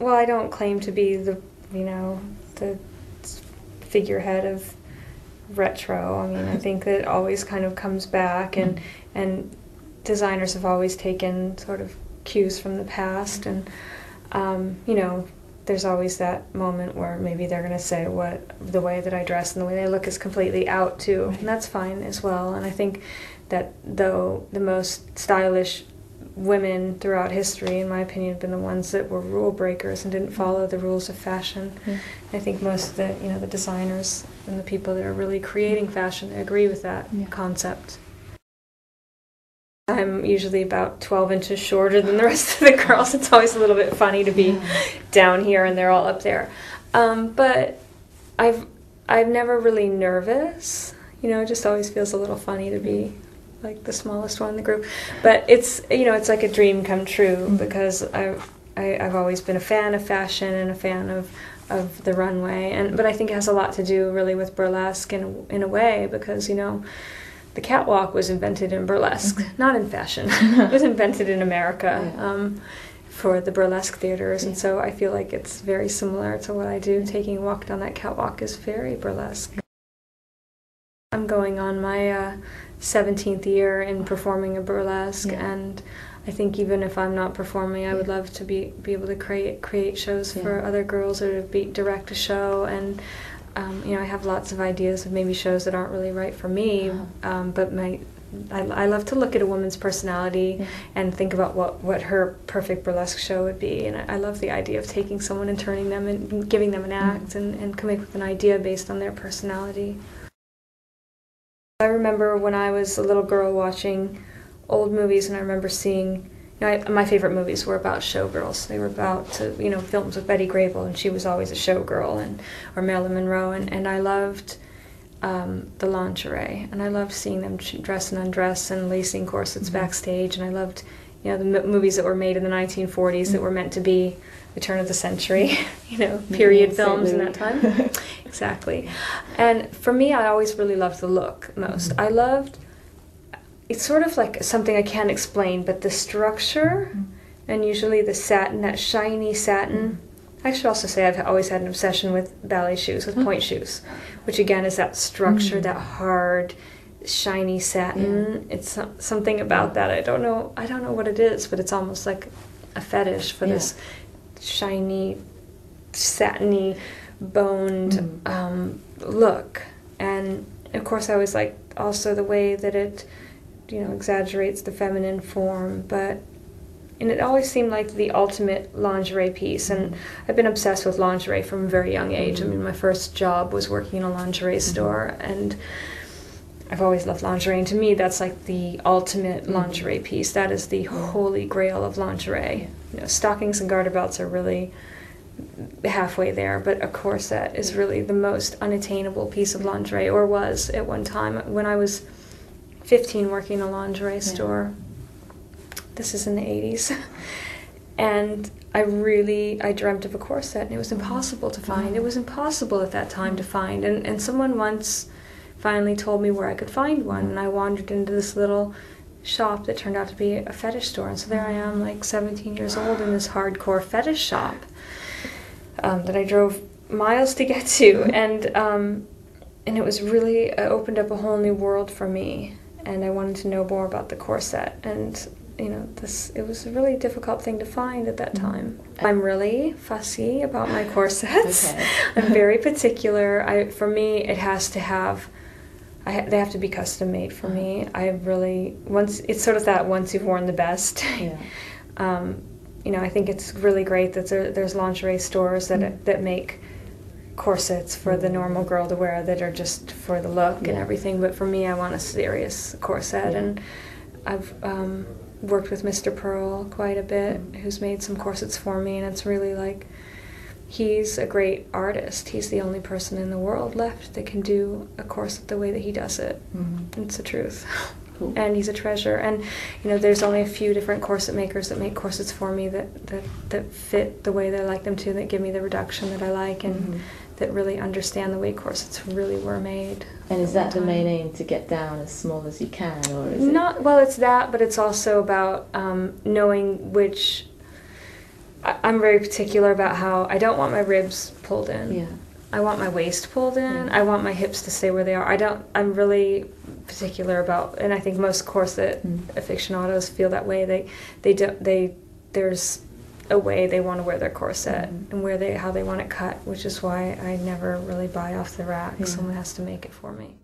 Well, I don't claim to be the, the figurehead of retro. I mean, I think that it always kind of comes back, and designers have always taken sort of cues from the past, and there's always that moment where maybe they're going to say the way that I dress and the way they look is completely out too, and that's fine as well. And I think that though the most stylish women throughout history, in my opinion, have been the ones that were rule breakers and didn't follow the rules of fashion. I think most of the designers and the people that are really creating fashion, they agree with that concept. I'm usually about 12 inches shorter than the rest of the girls. It's always a little bit funny to be down here and they're all up there. But I've never really nervous. It just always feels a little funny to be like the smallest one in the group. But it's it's like a dream come true, because I've always been a fan of fashion and a fan of the runway. But I think it has a lot to do really with burlesque in a way, because the catwalk was invented in burlesque, not in fashion. It was invented in America for the burlesque theaters, and so I feel like it's very similar to what I do. Taking a walk down that catwalk is very burlesque. I'm going on my 17th year in performing a burlesque, and I think even if I'm not performing, I would love to be able to create shows for other girls, or to direct a show. And I have lots of ideas of maybe shows that aren't really right for me, but I love to look at a woman's personality and think about what her perfect burlesque show would be. And I love the idea of taking someone and turning them and giving them an act and coming up with an idea based on their personality. I remember when I was a little girl watching old movies, and I remember seeing, my favorite movies were about showgirls. They were about, films with Betty Grable, and she was always a showgirl, or Marilyn Monroe, and I loved the lingerie, and I loved seeing them dress and undress and lacing corsets backstage, and I loved, the movies that were made in the 1940s that were meant to be the turn of the century, period films in that time. Exactly. And for me, I always really loved the look most. I loved, it's sort of like something I can't explain, but the structure, and usually the satin, that shiny satin. I should also say I've always had an obsession with ballet shoes, with point shoes, which again is that structure, that hard, shiny satin. It's something about that. I don't know what it is, but it's almost like a fetish for this shiny, satiny, boned look. And of course I always like also the way that it exaggerates the feminine form, and it always seemed like the ultimate lingerie piece. And I've been obsessed with lingerie from a very young age. I mean, my first job was working in a lingerie store, and I've always loved lingerie, and to me that's like the ultimate lingerie piece. That is the holy grail of lingerie. Stockings and garter belts are really halfway there, but a corset is really the most unattainable piece of lingerie, or was at one time. When I was 15 working in a lingerie store, this is in the 80s, and I dreamt of a corset, and it was impossible to find. It was impossible at that time to find, and someone once finally told me where I could find one, and I wandered into this little shop that turned out to be a fetish store, and so there I am, like 17 years old, in this hardcore fetish shop that I drove miles to get to, and it was really, it opened up a whole new world for me, and I wanted to know more about the corset, and it was a really difficult thing to find at that time. I'm really fussy about my corsets. I'm very particular. For me, it has to have, they have to be custom made for me. It's sort of that once you've worn the best. I think it's really great that there's lingerie stores that make corsets for the normal girl to wear that are just for the look and everything. But for me, I want a serious corset, and I've worked with Mr. Pearl quite a bit, who's made some corsets for me, and it's really like, he's a great artist. He's the only person in the world left that can do a corset the way that he does it. It's the truth. Cool. And he's a treasure. And there's only a few different corset makers that make corsets for me that fit the way that I like them to, that give me the reduction that I like, and that really understand the way corsets really were made. And is that the main aim, to get down as small as you can, or is it? Well, it's that, but it's also about knowing which. I I'm very particular about how I don't want my ribs pulled in. Yeah. I want my waist pulled in. Yeah. I want my hips to stay where they are. I'm really particular about, and I think most corset aficionados feel that way. There's a way they want to wear their corset and how they want it cut, which is why I never really buy off the rack. Yeah. Someone has to make it for me.